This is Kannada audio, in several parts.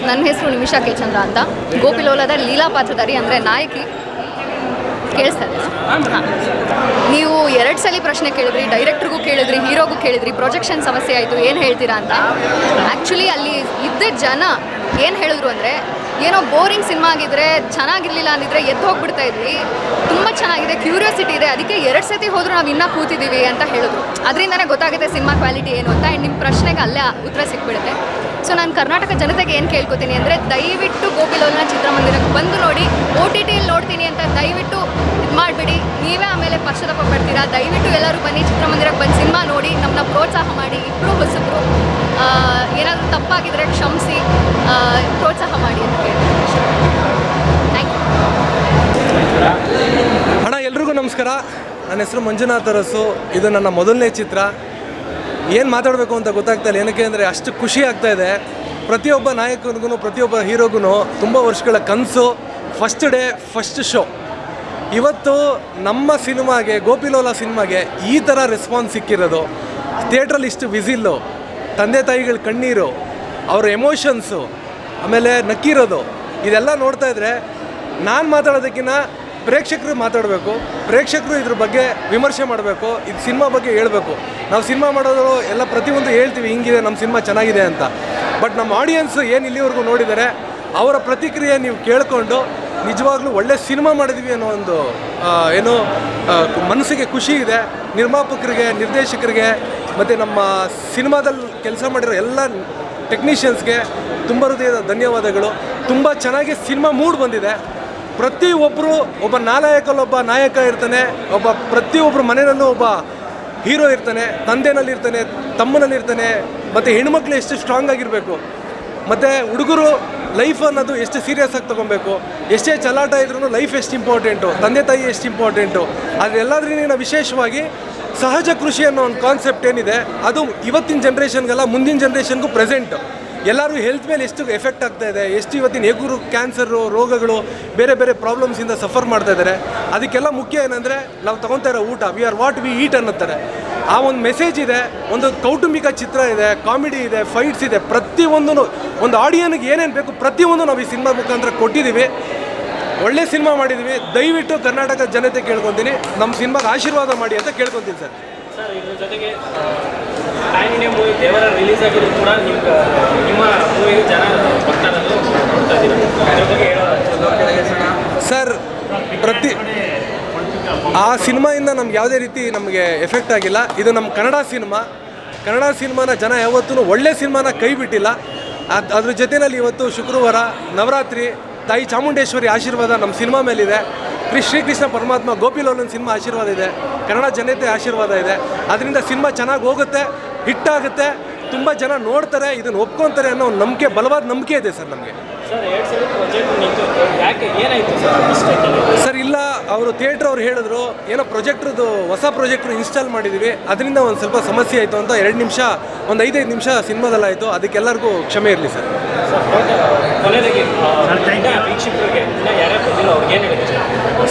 ನನ್ನ ಹೆಸರು ನಿಮಿಷಾ ಕೆ ಚಂದ್ರ ಅಂತ. ಗೋಪಿಲೋಲದ ಲೀಲಾ ಪಾತ್ರಧಾರಿ ಅಂದರೆ ನಾಯಕಿ. ಕೇಳಿಸ್ತಾ ಇದೆ? ಹಾಂ. ನೀವು 2 ಸಲ ಪ್ರಶ್ನೆ ಕೇಳಿದ್ರಿ, ಡೈರೆಕ್ಟ್ರಿಗೂ ಕೇಳಿದ್ರಿ, ಹೀರೋಗೂ ಕೇಳಿದ್ರಿ, ಪ್ರೊಜೆಕ್ಷನ್ ಸಮಸ್ಯೆ ಆಯಿತು, ಏನು ಹೇಳ್ತೀರಾ ಅಂತ. ಆ್ಯಕ್ಚುಲಿ ಅಲ್ಲಿ ಇದ್ದ ಜನ ಏನು ಹೇಳಿದ್ರು ಅಂದರೆ, ಏನೋ ಬೋರಿಂಗ್ ಸಿನಿಮಾ ಆಗಿದ್ರೆ, ಚೆನ್ನಾಗಿರಲಿಲ್ಲ ಅಂದಿದ್ರೆ ಎದ್ದು ಹೋಗ್ಬಿಡ್ತಾ ಇದ್ವಿ, ತುಂಬ ಚೆನ್ನಾಗಿದೆ, ಕ್ಯೂರಿಯಾಸಿಟಿ ಇದೆ, ಅದಕ್ಕೆ 2 ಸತಿ ಹೋದರೂ ನಾವು ಇನ್ನೂ ಕೂತಿದ್ದೀವಿ ಅಂತ ಹೇಳಿದ್ರು. ಅದರಿಂದನೇ ಗೊತ್ತಾಗುತ್ತೆ ಸಿನಿಮಾ ಕ್ವಾಲಿಟಿ ಏನು ಅಂತ. ಆ್ಯಂಡ್ ನಿಮ್ಮ ಪ್ರಶ್ನೆಗೆ ಅಲ್ಲೇ ಉತ್ತರ ಸಿಕ್ಬಿಡುತ್ತೆ. ಸೊ ನಾನು ಕರ್ನಾಟಕ ಜನತೆಗೆ ಏನು ಕೇಳ್ಕೊತೀನಿ ಅಂದರೆ, ದಯವಿಟ್ಟು ಗೋಪಿಲೋಲನ ಚಿತ್ರಮಂದಿರಕ್ಕೆ ಬಂದು ನೋಡಿ. OTTಯಲ್ಲಿ ನೋಡ್ತೀನಿ ಅಂತ ದಯವಿಟ್ಟು ಇದು ಮಾಡಿಬಿಡಿ, ನೀವೇ ಆಮೇಲೆ ಪಶ್ಚಾತ್ತಾಪ ಪಡ್ತೀರಾ. ದಯವಿಟ್ಟು ಎಲ್ಲರೂ ಬನ್ನಿ, ಚಿತ್ರಮಂದಿರಕ್ಕೆ ಬಂದು ಸಿನಿಮಾ ನೋಡಿ, ನಮ್ಮನ್ನ ಪ್ರೋತ್ಸಾಹ ಮಾಡಿ. ಇಬ್ಬರು ಹೊಸಬ್ರು, ಏನಾದರೂ ತಪ್ಪಾಗಿದ್ದರೆ ಕ್ಷಮಿಸಿ, ಪ್ರೋತ್ಸಾಹ ಮಾಡಿ ಅಂತ ಕೇಳ್ತೀನಿ. Thank you. ಅಣ್ಣ, ಎಲ್ರಿಗೂ ನಮಸ್ಕಾರ. ನನ್ನ ಹೆಸರು ಮಂಜುನಾಥ್ ಅರಸು. ಇದು ನನ್ನ ಮೊದಲನೇ ಚಿತ್ರ. ಏನು ಮಾತಾಡಬೇಕು ಅಂತ ಗೊತ್ತಾಗ್ತಾ ಇಲ್ಲ, ಏನಕ್ಕೆ ಅಂದರೆ ಅಷ್ಟು ಖುಷಿ ಆಗ್ತಾಯಿದೆ. ಪ್ರತಿಯೊಬ್ಬ ನಾಯಕನಿಗೂ ಪ್ರತಿಯೊಬ್ಬ ಹೀರೋಗೂ ತುಂಬ ವರ್ಷಗಳ ಕನಸು ಫಸ್ಟ್ ಡೇ ಫಸ್ಟ್ ಶೋ. ಇವತ್ತು ನಮ್ಮ ಸಿನಿಮಾಗೆ, ಗೋಪಿಲೋಲ ಸಿನಿಮಾಗೆ ಈ ಥರ ರೆಸ್ಪಾನ್ಸ್ ಸಿಕ್ಕಿರೋದು, ಥಿಯೇಟ್ರಲ್ಲಿ ಇಷ್ಟು ವಿಸಿಲ್ಲು, ತಂದೆ ತಾಯಿಗಳ ಕಣ್ಣೀರು, ಅವ್ರ ಎಮೋಷನ್ಸು, ಆಮೇಲೆ ನಕ್ಕಿರೋದು, ಇದೆಲ್ಲ ನೋಡ್ತಾ ಇದ್ದರೆ ನಾನು ಮಾತಾಡೋದಕ್ಕಿಂತ ಪ್ರೇಕ್ಷಕರು ಮಾತಾಡಬೇಕು. ಪ್ರೇಕ್ಷಕರು ಇದ್ರ ಬಗ್ಗೆ ವಿಮರ್ಶೆ ಮಾಡಬೇಕು, ಇದು ಸಿನಿಮಾ ಬಗ್ಗೆ ಹೇಳಬೇಕು. ನಾವು ಸಿನಿಮಾ ಮಾಡೋದು ಎಲ್ಲ ಪ್ರತಿಯೊಂದು ಹೇಳ್ತೀವಿ, ಹಿಂಗಿದೆ ನಮ್ಮ ಸಿನಿಮಾ ಚೆನ್ನಾಗಿದೆ ಅಂತ. ಬಟ್ ನಮ್ಮ ಆಡಿಯನ್ಸ್ ಏನು ಇಲ್ಲಿವರೆಗೂ ನೋಡಿದ್ದಾರೆ, ಅವರ ಪ್ರತಿಕ್ರಿಯೆ ನೀವು ಕೇಳಿಕೊಂಡು ನಿಜವಾಗ್ಲೂ ಒಳ್ಳೆ ಸಿನಿಮಾ ಮಾಡಿದ್ವಿ ಅನ್ನೋ ಒಂದು ಏನೋ ಮನಸ್ಸಿಗೆ ಖುಷಿ ಇದೆ. ನಿರ್ಮಾಪಕರಿಗೆ, ನಿರ್ದೇಶಕರಿಗೆ ಮತ್ತು ನಮ್ಮ ಸಿನಿಮಾದಲ್ಲಿ ಕೆಲಸ ಮಾಡಿರೋ ಎಲ್ಲ ಟೆಕ್ನಿಷಿಯನ್ಸ್ಗೆ ತುಂಬ ಹೃದಯದ ಧನ್ಯವಾದಗಳು. ತುಂಬ ಚೆನ್ನಾಗಿ ಸಿನಿಮಾ ಮೂಡ್ ಬಂದಿದೆ. ಪ್ರತಿಯೊಬ್ಬರು, ಒಬ್ಬ ನಾಯಕಲ್ಲೊಬ್ಬ ನಾಯಕ ಇರ್ತಾನೆ, ಪ್ರತಿಯೊಬ್ಬರು ಮನೆಯಲ್ಲೂ ಒಬ್ಬ ಹೀರೋ ಇರ್ತಾನೆ, ತಂದೆನಲ್ಲಿರ್ತಾನೆ, ತಮ್ಮನಲ್ಲಿರ್ತಾನೆ. ಮತ್ತು ಹೆಣ್ಮಕ್ಳು ಎಷ್ಟು ಸ್ಟ್ರಾಂಗ್ ಆಗಿರಬೇಕು, ಮತ್ತು ಹುಡುಗರು ಲೈಫ್ ಅನ್ನೋದು ಎಷ್ಟು ಸೀರಿಯಸ್ ಆಗಿ ತೊಗೊಬೇಕು, ಎಷ್ಟೇ ಚಲಾಟ ಇದ್ರೂ ಲೈಫ್ ಎಷ್ಟು ಇಂಪಾರ್ಟೆಂಟು, ತಂದೆ ತಾಯಿ ಎಷ್ಟು ಇಂಪಾರ್ಟೆಂಟು. ಅದೆಲ್ಲದ್ರಿಂದ ವಿಶೇಷವಾಗಿ ಸಹಜ ಕೃಷಿ ಅನ್ನೋ ಒಂದು ಕಾನ್ಸೆಪ್ಟ್ ಏನಿದೆ, ಅದು ಇವತ್ತಿನ ಜನ್ರೇಷನ್ಗೆಲ್ಲ ಮುಂದಿನ ಜನ್ರೇಷನ್ಗೂ ಪ್ರೆಸೆಂಟ್. ಎಲ್ಲರೂ ಹೆಲ್ತ್ ಮೇಲೆ ಎಷ್ಟು ಎಫೆಕ್ಟ್ ಆಗ್ತಾ ಇದೆ, ಎಷ್ಟು ಇವತ್ತಿನ ಹೇಗೂ ಕ್ಯಾನ್ಸರು, ರೋಗಗಳು, ಬೇರೆ ಬೇರೆ ಪ್ರಾಬ್ಲಮ್ಸಿಂದ ಸಫರ್ ಮಾಡ್ತಾ ಇದ್ದಾರೆ. ಅದಕ್ಕೆಲ್ಲ ಮುಖ್ಯ ಏನಂದರೆ ನಾವು ತೊಗೊತಾ ಇರೋ ಊಟ. We are what we eat ಅನ್ನತ್ತಾರೆ. ಆ ಒಂದು ಮೆಸೇಜ್ ಇದೆ, ಒಂದು ಕೌಟುಂಬಿಕ ಚಿತ್ರ ಇದೆ, ಕಾಮಿಡಿ ಇದೆ, ಫೈಟ್ಸ್ ಇದೆ. ಪ್ರತಿಯೊಂದೂ ಒಂದು ಆಡಿಯನ್ಗೆ ಏನೇನು ಬೇಕು ಪ್ರತಿಯೊಂದು ನಾವು ಈ ಸಿನಿಮಾ ಮುಖಾಂತರ ಕೊಟ್ಟಿದ್ದೀವಿ. ಒಳ್ಳೆ ಸಿನಿಮಾ ಮಾಡಿದ್ದೀವಿ. ದಯವಿಟ್ಟು ಕರ್ನಾಟಕ ಜನತೆ ಕೇಳ್ಕೊತೀನಿ, ನಮ್ಮ ಸಿನಿಮಾಗೆ ಆಶೀರ್ವಾದ ಮಾಡಿ ಅಂತ ಕೇಳ್ಕೊತೀನಿ ಸರ್. ಸರ್, ಇದ್ರ ಜೊತೆಗೆ ಪ್ಯಾನ್ ಇಂಡಿಯಾ ಮೂವಿ ದೇವರ ರಿಲೀಸ್ ಆಗಿದ್ದು ಕೂಡ ನಿಮ್ಮ ಮೂವಿಗೆ ಜನ ಬರ್ತಾರಲ್ಲೂ ನೋಡ್ತಾ ಇದ್ದೀರಾ, ಅದ್ರ ಬಗ್ಗೆ ಹೇಳೋದು ಸರ್. ಆ ಸಿನಿಮಾಯಿಂದ ನಮ್ಗೆ ಯಾವುದೇ ರೀತಿ ನಮಗೆ ಎಫೆಕ್ಟ್ ಆಗಿಲ್ಲ. ಇದು ನಮ್ಮ ಕನ್ನಡ ಸಿನಿಮಾನ ಜನ ಯಾವತ್ತೂ ಒಳ್ಳೆ ಸಿನಿಮಾನ ಕೈ ಬಿಟ್ಟಿಲ್ಲ. ಅದ್ರ ಜೊತೆಯಲ್ಲಿ ಇವತ್ತು ಶುಕ್ರವಾರ ನವರಾತ್ರಿ, ತಾಯಿ ಚಾಮುಂಡೇಶ್ವರಿ ಆಶೀರ್ವಾದ ನಮ್ಮ ಸಿನಿಮಾ ಮೇಲಿದೆ. ಶ್ರೀಕೃಷ್ಣ ಪರಮಾತ್ಮ, ಗೋಪಿಲೋಲನ ಸಿನಿಮಾ ಆಶೀರ್ವಾದ ಇದೆ, ಕನ್ನಡ ಜನತೆ ಆಶೀರ್ವಾದ ಇದೆ. ಅದರಿಂದ ಸಿನಿಮಾ ಚೆನ್ನಾಗಿ ಹೋಗುತ್ತೆ, ಹಿಟ್ಟಾಗುತ್ತೆ, ತುಂಬ ಜನ ನೋಡ್ತಾರೆ, ಇದನ್ನು ಒಪ್ಕೊತಾರೆ ಅನ್ನೋ ಒಂದು ನಂಬಿಕೆ, ಬಲವಾದ ನಂಬಿಕೆ ಇದೆ ಸರ್ ನಮಗೆ. ಸರ್ ಇಲ್ಲ, ಅವರು ಥಿಯೇಟ್ರ್ ಅವ್ರು ಹೇಳಿದ್ರು, ಏನೋ ಪ್ರೊಜೆಕ್ಟ್ರದ್ದು ಹೊಸ ಪ್ರೊಜೆಕ್ಟ್ರು ಇನ್ಸ್ಟಾಲ್ ಮಾಡಿದ್ದೀವಿ, ಅದರಿಂದ ಒಂದು ಸ್ವಲ್ಪ ಸಮಸ್ಯೆ ಆಯಿತು ಅಂತ 2 ನಿಮಿಷ, ಒಂದು 5 ನಿಮಿಷ ಸಿನಿಮಾದಲ್ಲಾಯಿತು. ಅದಕ್ಕೆಲ್ಲರಿಗೂ ಕ್ಷಮೆ ಇರಲಿ ಸರ್.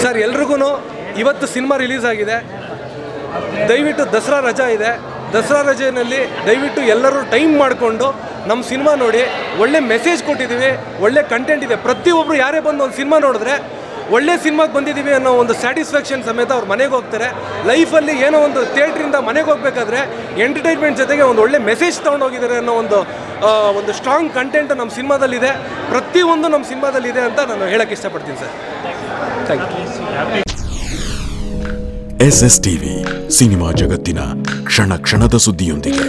ಸರ್, ಎಲ್ರಿಗೂ ಇವತ್ತು ಸಿನಿಮಾ ರಿಲೀಸ್ ಆಗಿದೆ. ದಯವಿಟ್ಟು ದಸರಾ ರಜಾ ಇದೆ, ದಸರಾ ರಜೆಯಲ್ಲಿ ದಯವಿಟ್ಟು ಎಲ್ಲರೂ ಟೈಮ್ ಮಾಡಿಕೊಂಡು ನಮ್ಮ ಸಿನಿಮಾ ನೋಡಿ. ಒಳ್ಳೆ ಮೆಸೇಜ್ ಕೊಟ್ಟಿದ್ದೀವಿ, ಒಳ್ಳೆ ಕಂಟೆಂಟ್ ಇದೆ. ಪ್ರತಿಯೊಬ್ಬರು ಯಾರೇ ಬಂದು ಒಂದು ಸಿನಿಮಾ ನೋಡಿದ್ರೆ ಒಳ್ಳೆ ಸಿನಿಮಾಗೆ ಬಂದಿದ್ದೀವಿ ಅನ್ನೋ ಒಂದು ಸ್ಯಾಟಿಸ್ಫ್ಯಾಕ್ಷನ್ ಸಮೇತ ಅವ್ರು ಮನೆಗೆ ಹೋಗ್ತಾರೆ. ಲೈಫಲ್ಲಿ ಏನೋ ಒಂದು ಥಿಯೇಟ್ರಿಂದ ಮನೆಗೆ ಹೋಗ್ಬೇಕಾದ್ರೆ ಎಂಟರ್ಟೈನ್ಮೆಂಟ್ ಜೊತೆಗೆ ಒಂದು ಒಳ್ಳೆ ಮೆಸೇಜ್ ತೊಗೊಂಡೋಗಿದ್ದಾರೆ ಅನ್ನೋ ಒಂದು ಸ್ಟ್ರಾಂಗ್ ಕಂಟೆಂಟ್ ನಮ್ಮ ಸಿನಿಮಾದಲ್ಲಿದೆ. ಪ್ರತಿಯೊಂದು ನಮ್ಮ ಸಿನಿಮಾದಲ್ಲಿದೆ ಅಂತ ನಾನು ಹೇಳೋಕ್ಕೆ ಇಷ್ಟಪಡ್ತೀನಿ sir. Thank you. SS TV cinema ಜಗತ್ತಿನ ಕ್ಷಣ ಕ್ಷಣದ ಸುದ್ದಿಯೊಂದಿಗೆ.